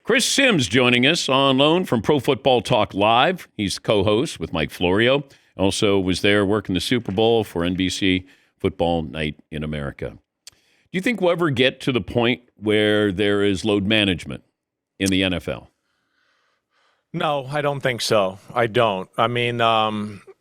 Chris Sims joining us on loan from Pro Football Talk Live. He's co-host with Mike Florio. Also was there working the Super Bowl for NBC Football Night in America. Do you think we'll ever get to the point where there is load management in the NFL? No, I don't think so. I don't. I mean,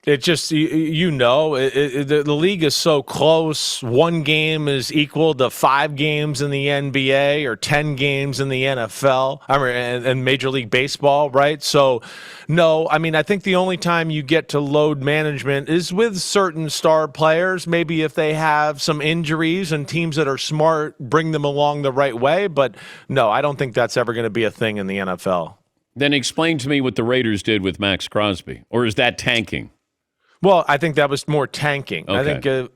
it just, the league is so close. One game is equal to 5 games in the NBA or 10 games in the NFL and Major League Baseball, right? So, no, I mean, I think the only time you get to load management is with certain star players, maybe if they have some injuries and teams that are smart bring them along the right way. But no, I don't think that's ever going to be a thing in the NFL. Then explain to me what the Raiders did with Max Crosby, or is that tanking? Well, I think that was more tanking. Okay. I think,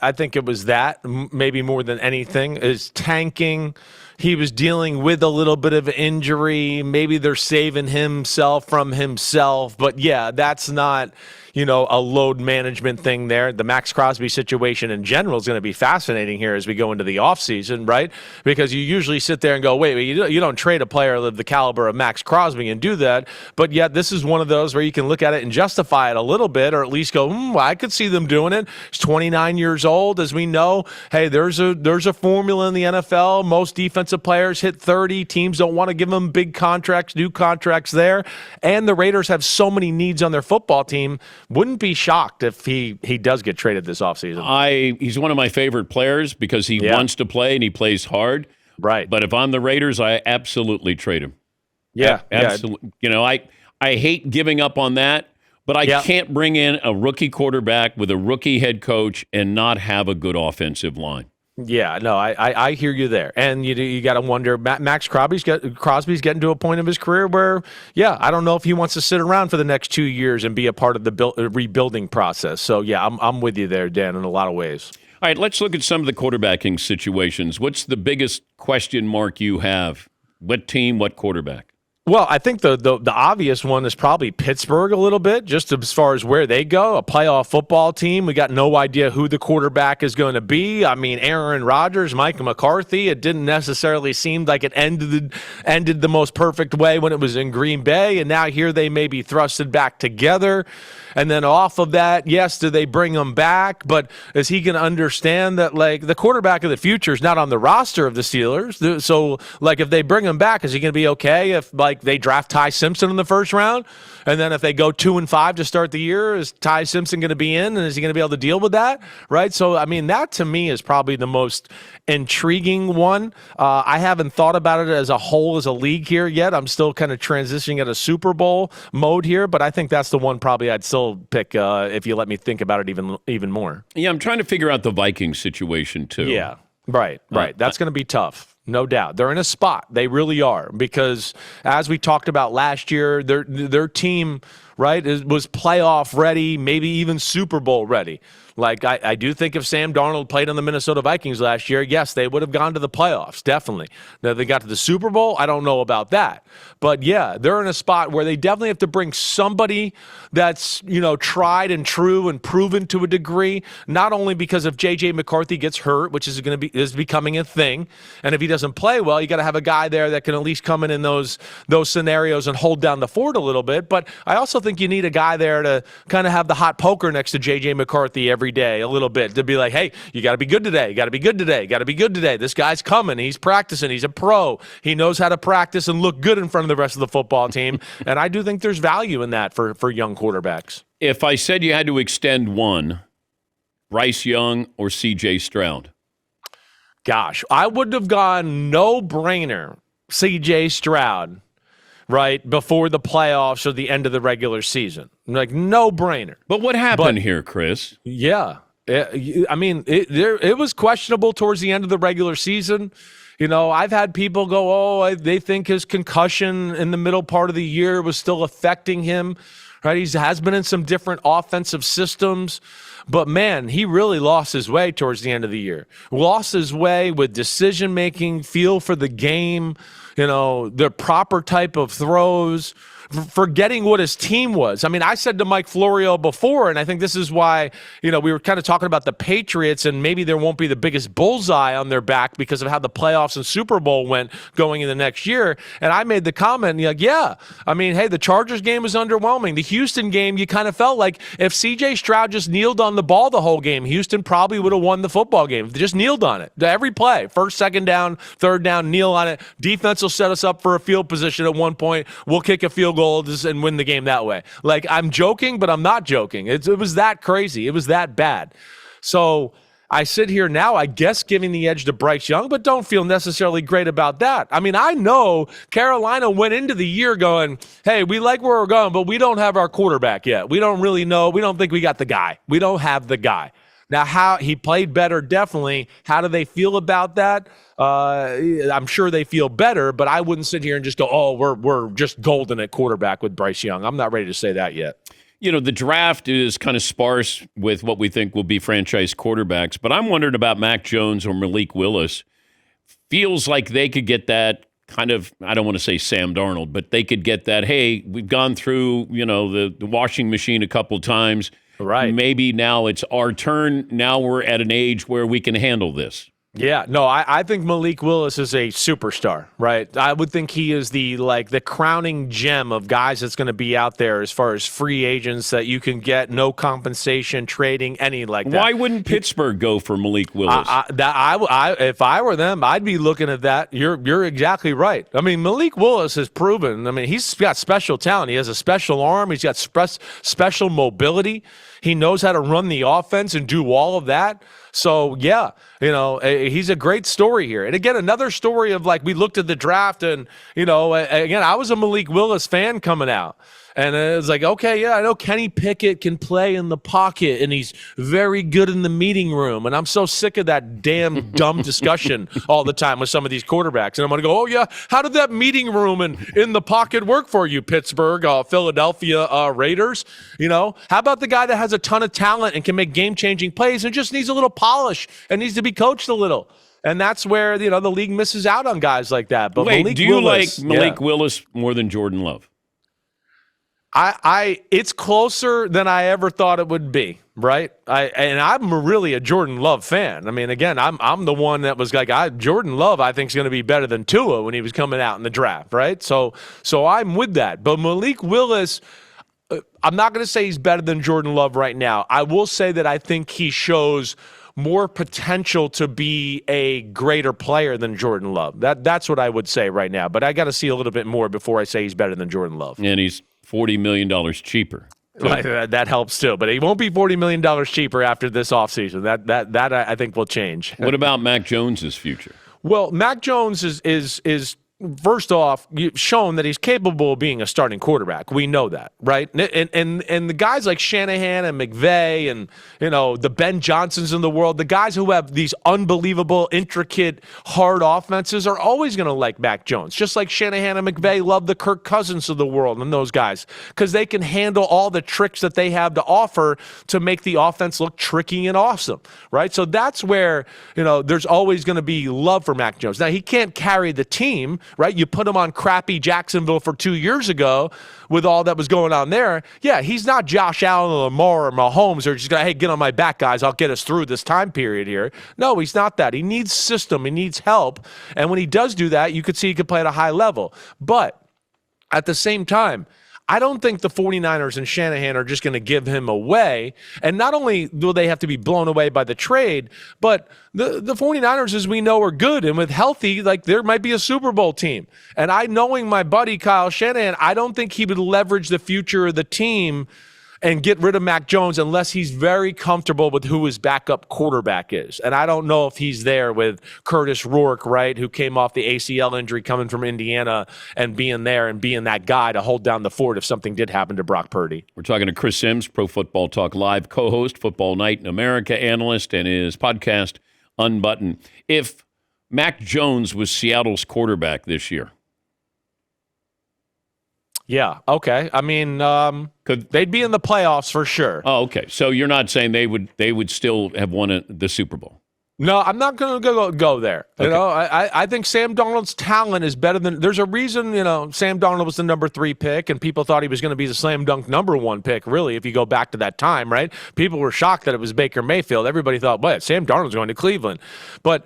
I think it was that maybe more than anything is tanking. He was dealing with a little bit of injury. Maybe they're saving himself from himself. But yeah, that's not, a load management thing there. The Max Crosby situation in general is going to be fascinating here as we go into the offseason, right? Because you usually sit there and go, wait, you don't trade a player of the caliber of Max Crosby and do that. But yet this is one of those where you can look at it and justify it a little bit, or at least go, I could see them doing it. He's 29 years old. As we know, hey, there's a formula in the NFL. Most defensive players hit 30. Teams don't want to give them big contracts, new contracts there. And the Raiders have so many needs on their football team. Wouldn't be shocked if he does get traded this offseason. He's one of my favorite players because he wants to play and he plays hard. Right. But if I'm the Raiders, I absolutely trade him. Yeah. Absolutely. I hate giving up on that, but I can't bring in a rookie quarterback with a rookie head coach and not have a good offensive line. Yeah, no, I hear you there. And you got to wonder, Max Crosby's getting to a point of his career where, I don't know if he wants to sit around for the next 2 years and be a part of the rebuilding process. So, yeah, I'm with you there, Dan, in a lot of ways. All right, let's look at some of the quarterbacking situations. What's the biggest question mark you have? What team, what quarterback? Well, I think the obvious one is probably Pittsburgh a little bit, just as far as where they go, a playoff football team. We got no idea who the quarterback is going to be. I mean, Aaron Rodgers, Mike McCarthy, it didn't necessarily seem like it ended the most perfect way when it was in Green Bay, and now here they may be thrusted back together. And then off of that, yes, do they bring him back? But is he going to understand that, like, the quarterback of the future is not on the roster of the Steelers? So, like, if they bring him back, is he going to be okay if, like, they draft Ty Simpson in the first round? And then if they go 2-5 to start the year, is Ty Simpson going to be in? And is he going to be able to deal with that? Right? So, I mean, that to me is probably the most intriguing one. I haven't thought about it as a whole, as a league here yet. I'm still kind of transitioning at a Super Bowl mode here, but I think that's the one probably I'd still pick if you let me think about it even more. Yeah, I'm trying to figure out the Vikings situation too. Yeah, right. That's going to be tough, no doubt. They're in a spot. They really are, because as we talked about last year, their team, right, was playoff ready, maybe even Super Bowl ready. Like, I do think if Sam Darnold played on the Minnesota Vikings last year, yes, they would have gone to the playoffs, definitely. Now, they got to the Super Bowl, I don't know about that. But, yeah, they're in a spot where they definitely have to bring somebody that's, tried and true and proven to a degree, not only because if J.J. McCarthy gets hurt, which is becoming a thing, and if he doesn't play well, you got to have a guy there that can at least come in those scenarios and hold down the fort a little bit. But I also think you need a guy there to kind of have the hot poker next to J.J. McCarthy every day a little bit, to be like, hey, you got to be good today. You got to be good today. You got to be good today. This guy's coming. He's practicing. He's a pro. He knows how to practice and look good in front of the rest of the football team. And I do think there's value in that for young quarterbacks. If I said you had to extend one, Bryce Young or C.J. Stroud? Gosh, I would have gone no-brainer C.J. Stroud right before the playoffs or the end of the regular season. Like, no-brainer. But what happened here, Chris? Yeah. I mean, it was questionable towards the end of the regular season. I've had people go, they think his concussion in the middle part of the year was still affecting him. right? He has been in some different offensive systems. But, man, he really lost his way towards the end of the year. Lost his way with decision-making, feel for the game, the proper type of throws, forgetting what his team was. I mean, I said to Mike Florio before, and I think this is why, we were kind of talking about the Patriots, and maybe there won't be the biggest bullseye on their back because of how the playoffs and Super Bowl went going in the next year. And I made the comment, yeah, I mean, hey, the Chargers game was underwhelming. The Houston game, you kind of felt like if C.J. Stroud just kneeled on the ball the whole game, Houston probably would have won the football game. They just kneeled on it. Every play, first, second down, third down, kneel on it. Defense will set us up for a field position at one point. We'll kick a field goal and win the game that way. Like, I'm joking, but I'm not joking. It was that crazy. It was that bad. So I sit here now, I guess, giving the edge to Bryce Young, but don't feel necessarily great about that. I mean, I know Carolina went into the year going, hey, we like where we're going, but we don't have our quarterback yet. We don't really know. We don't think we got the guy. We don't have the guy. Now, how he played better, definitely. How do they feel about that? I'm sure they feel better, but I wouldn't sit here and just go, oh, we're just golden at quarterback with Bryce Young. I'm not ready to say that yet. The draft is kind of sparse with what we think will be franchise quarterbacks, but I'm wondering about Mac Jones or Malik Willis. Feels like they could get that kind of, I don't want to say Sam Darnold, but they could get that, hey, we've gone through, the washing machine a couple times. Right. Maybe now it's our turn. Now we're at an age where we can handle this. Yeah, no, I think Malik Willis is a superstar, right? I would think he is the crowning gem of guys that's going to be out there as far as free agents that you can get, no compensation, trading, any like that. Why wouldn't Pittsburgh go for Malik Willis? If I were them, I'd be looking at that. You're exactly right. I mean, Malik Willis has proven, I mean, he's got special talent. He has a special arm. He's got special mobility. He knows how to run the offense and do all of that. So, yeah, he's a great story here. And, again, another story of, we looked at the draft and, again, I was a Malik Willis fan coming out. And it was like, okay, yeah, I know Kenny Pickett can play in the pocket, and he's very good in the meeting room. And I'm so sick of that damn dumb discussion all the time with some of these quarterbacks. And I'm going to go, oh, yeah, how did that meeting room and in the pocket work for you, Pittsburgh, Philadelphia Raiders? How about the guy that has a ton of talent and can make game-changing plays and just needs a little polish and needs to be coached a little? And that's where, the league misses out on guys like that. But wait, do you like Malik Willis more than Jordan Love? It's closer than I ever thought it would be, right? I'm really a Jordan Love fan. I mean, again, I'm the one that was like, Jordan Love, I think, is going to be better than Tua when he was coming out in the draft, right? So I'm with that. But Malik Willis, I'm not going to say he's better than Jordan Love right now. I will say that I think he shows more potential to be a greater player than Jordan Love. That's what I would say right now. But I got to see a little bit more before I say he's better than Jordan Love. And he's $40 million cheaper. Right, that helps too, but he won't be $40 million cheaper after this offseason. That I think will change. What about Mac Jones's future? Well, Mac Jones is first off, you've shown that he's capable of being a starting quarterback. We know that, right? And the guys like Shanahan and McVay and, the Ben Johnsons in the world, the guys who have these unbelievable, intricate, hard offenses are always going to like Mac Jones, just like Shanahan and McVay love the Kirk Cousins of the world and those guys because they can handle all the tricks that they have to offer to make the offense look tricky and awesome, right? So that's where, there's always going to be love for Mac Jones. Now, he can't carry the team, right? You put him on crappy Jacksonville for 2 years ago with all that was going on there. Yeah, he's not Josh Allen or Lamar or Mahomes or just going, hey, get on my back, guys. I'll get us through this time period here. No, he's not that. He needs system. He needs help. And when he does do that, you could see he could play at a high level. But at the same time, I don't think the 49ers and Shanahan are just going to give him away. And not only will they have to be blown away by the trade, but the 49ers, as we know, are good. And with healthy, there might be a Super Bowl team. And knowing my buddy Kyle Shanahan, I don't think he would leverage the future of the team and get rid of Mac Jones unless he's very comfortable with who his backup quarterback is. And I don't know if he's there with Curtis Rourke, right, who came off the ACL injury coming from Indiana and being there and being that guy to hold down the fort if something did happen to Brock Purdy. We're talking to Chris Sims, Pro Football Talk Live co-host, Football Night in America analyst, and his podcast, Unbuttoned. If Mac Jones was Seattle's quarterback this year, Yeah. Okay. I mean, they'd be in the playoffs for sure. Oh, okay. So you're not saying they would still have won the Super Bowl? No, I'm not going to go there. Okay. You know, I think Sam Darnold's talent is better than. There's a reason, Sam Darnold was the number 3 pick, and people thought he was going to be the slam dunk number 1 pick. Really, if you go back to that time, right? People were shocked that it was Baker Mayfield. Everybody thought, "What? Sam Darnold's going to Cleveland," but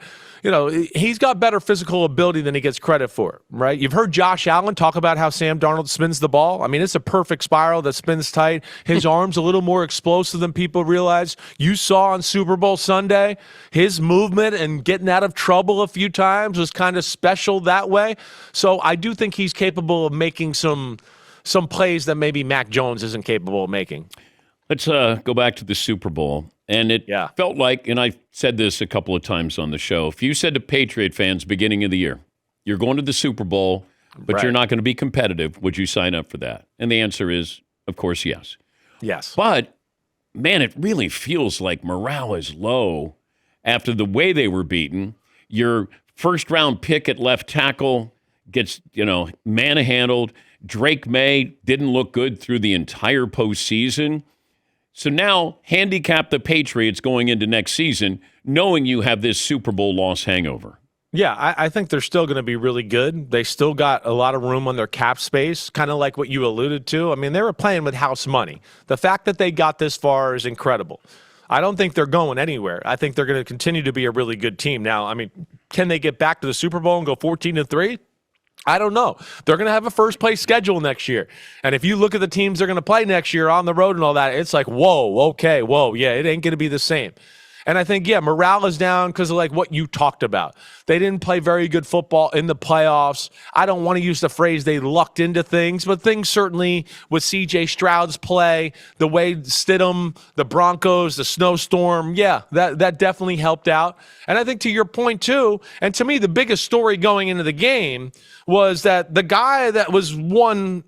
he's got better physical ability than he gets credit for, right? You've heard Josh Allen talk about how Sam Darnold spins the ball. I mean, it's a perfect spiral that spins tight. His arm's a little more explosive than people realize. You saw on Super Bowl Sunday, his movement and getting out of trouble a few times was kind of special that way. So I do think he's capable of making some plays that maybe Mac Jones isn't capable of making. Let's go back to the Super Bowl. And it felt like, and I said this a couple of times on the show, if you said to Patriot fans beginning of the year, you're going to the Super Bowl, but you're not going to be competitive, would you sign up for that? And the answer is, of course, yes. Yes. But, man, it really feels like morale is low after the way they were beaten. Your first-round pick at left tackle gets, manhandled. Drake May didn't look good through the entire postseason. So now handicap the Patriots going into next season, knowing you have this Super Bowl loss hangover. Yeah, I think they're still going to be really good. They still got a lot of room on their cap space, kind of like what you alluded to. I mean, they were playing with house money. The fact that they got this far is incredible. I don't think they're going anywhere. I think they're going to continue to be a really good team. Now, I mean, can they get back to the Super Bowl and go 14-3? I don't know. They're going to have a first-place schedule next year. And if you look at the teams they're going to play next year on the road and all that, it's like, whoa, okay, whoa, yeah, it ain't going to be the same. And I think, morale is down because of like what you talked about. They didn't play very good football in the playoffs. I don't want to use the phrase they lucked into things, but things certainly with C.J. Stroud's play, the way Stidham, the Broncos, the snowstorm, that definitely helped out. And I think to your point too, and to me the biggest story going into the game was that the guy that was one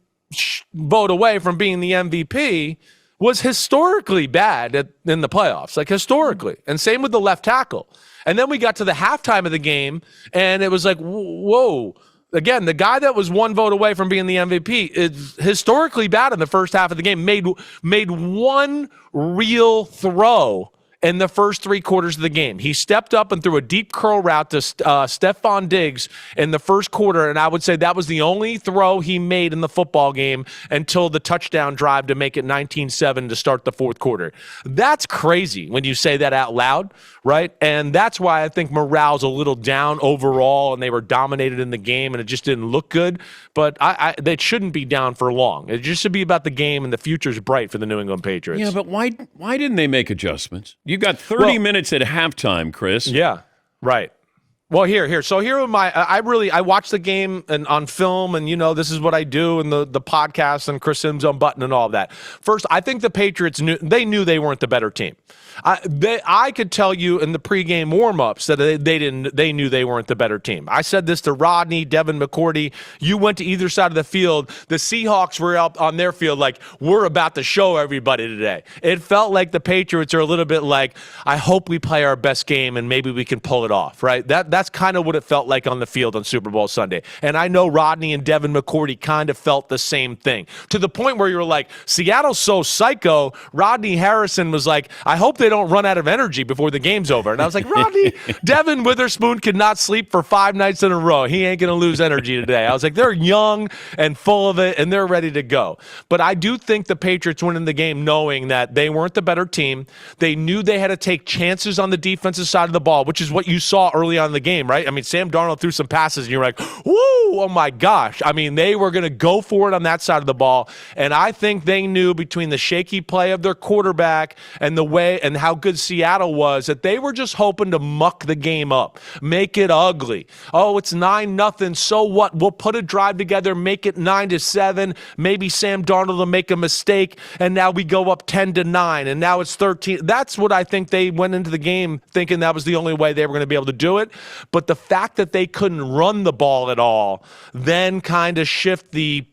vote away from being the MVP was historically bad in the playoffs, like historically. And same with the left tackle. And then we got to the halftime of the game, and it was like, whoa. Again, the guy that was one vote away from being the MVP is historically bad in the first half of the game, made one real throw in the first 3 quarters of the game. He stepped up and threw a deep curl route to Stephon Diggs in the first quarter, and I would say that was the only throw he made in the football game until the touchdown drive to make it 19-7 to start the fourth quarter. That's crazy when you say that out loud, right? And that's why I think morale's a little down overall, and they were dominated in the game, and it just didn't look good. But they shouldn't be down for long. It just should be about the game, and the future's bright for the New England Patriots. Yeah, but why didn't they make adjustments? You got 30 minutes at halftime, Chris. Yeah, right. Well, here. So here are I watched the game and on film, and this is what I do, and the podcast and Chris Sims Unbuttoned and all of that. First, I think the Patriots knew they weren't the better team. I could tell you in the pregame warmups that they knew they weren't the better team. I said this to Rodney, Devin McCourty. You went to either side of the field. The Seahawks were out on their field like, we're about to show everybody today. It felt like the Patriots are a little bit like, I hope we play our best game and maybe we can pull it off, right? That's kind of what it felt like on the field on Super Bowl Sunday. And I know Rodney and Devin McCourty kind of felt the same thing, to the point where you're like, Seattle's so psycho. Rodney Harrison was like, I hope they don't run out of energy before the game's over. And I was like, Rodney, Devin Witherspoon could not sleep for 5 nights in a row. He ain't going to lose energy today. I was like, they're young and full of it, and they're ready to go. But I do think the Patriots went in the game knowing that they weren't the better team. They knew they had to take chances on the defensive side of the ball, which is what you saw early on in the game, right? I mean, Sam Darnold threw some passes, and you're like, woo, oh my gosh. I mean, they were going to go for it on that side of the ball. And I think they knew between the shaky play of their quarterback and the way and how good Seattle was that they were just hoping to muck the game up, make it ugly. Oh, it's 9-0. So what? We'll put a drive together, make it 9-7. Maybe Sam Darnold will make a mistake, and now we go up 10-9, and now it's 13. That's what I think they went into the game thinking that was the only way they were going to be able to do it. But the fact that they couldn't run the ball at all then kind of shift the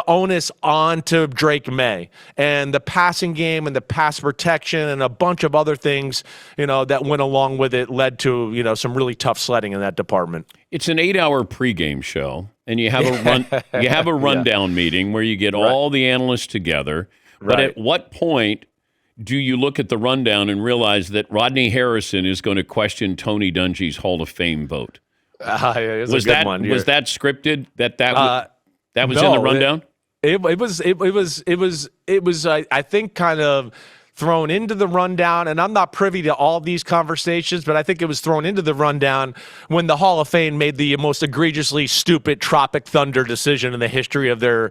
onus onto Drake May, and the passing game and the pass protection and a bunch of other things, that went along with it led to, some really tough sledding in that department. It's an 8-hour pregame show, and you have a rundown meeting where you get all the analysts together. But at what point do you look at the rundown and realize that Rodney Harrison is going to question Tony Dungy's Hall of Fame vote? Was that one? Was that scripted? That was in the rundown? It was. I think kind of thrown into the rundown, and I'm not privy to all of these conversations, but I think it was thrown into the rundown when the Hall of Fame made the most egregiously stupid Tropic Thunder decision in the history of their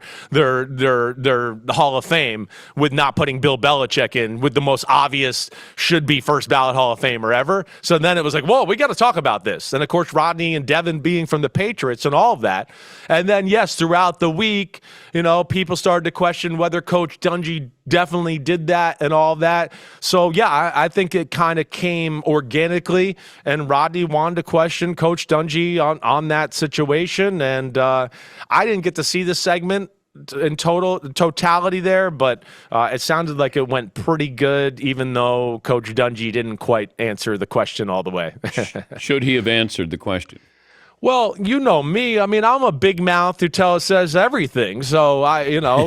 Hall of Fame, with not putting Bill Belichick in with the most obvious should be first ballot Hall of Famer ever. So then it was like, whoa, we got to talk about this. And of course, Rodney and Devin being from the Patriots and all of that. And then yes, throughout the week, people started to question whether Coach Dungy definitely did that and all that. So, yeah, I think it kind of came organically, and Rodney wanted to question Coach Dungy on that situation. And I didn't get to see the segment in totality there, but it sounded like it went pretty good, even though Coach Dungy didn't quite answer the question all the way. Should he have answered the question? Well, you know me. I mean, I'm a big mouth who says everything. So,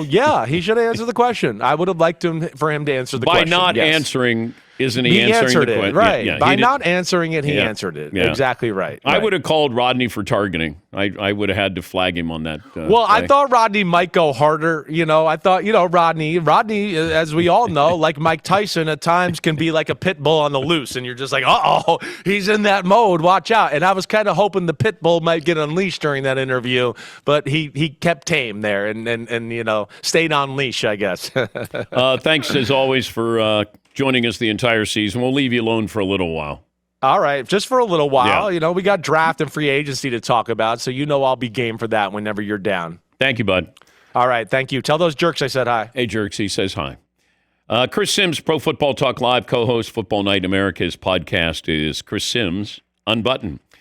yeah, he should answer the question. I would have liked for him to answer the question. By not answering, isn't he answering the question? Right. Yeah, By not answering it, he answered it. Yeah. Exactly right. I would have called Rodney for targeting. I would have had to flag him on that. Well, play. I thought Rodney might go harder. I thought, Rodney, as we all know, like Mike Tyson at times can be like a pit bull on the loose. And you're just like, uh-oh, he's in that mode. Watch out. And I was kind of hoping the pit bull might get unleashed during that interview. But he kept tame there and stayed on leash, I guess. Thanks, as always, for joining us the entire season. We'll leave you alone for a little while. All right, just for a little while. Yeah. We got draft and free agency to talk about, so I'll be game for that whenever you're down. Thank you, bud. All right, thank you. Tell those jerks I said hi. Hey, jerks, he says hi. Chris Sims, Pro Football Talk Live, co-host Football Night in America. His podcast is Chris Sims Unbuttoned.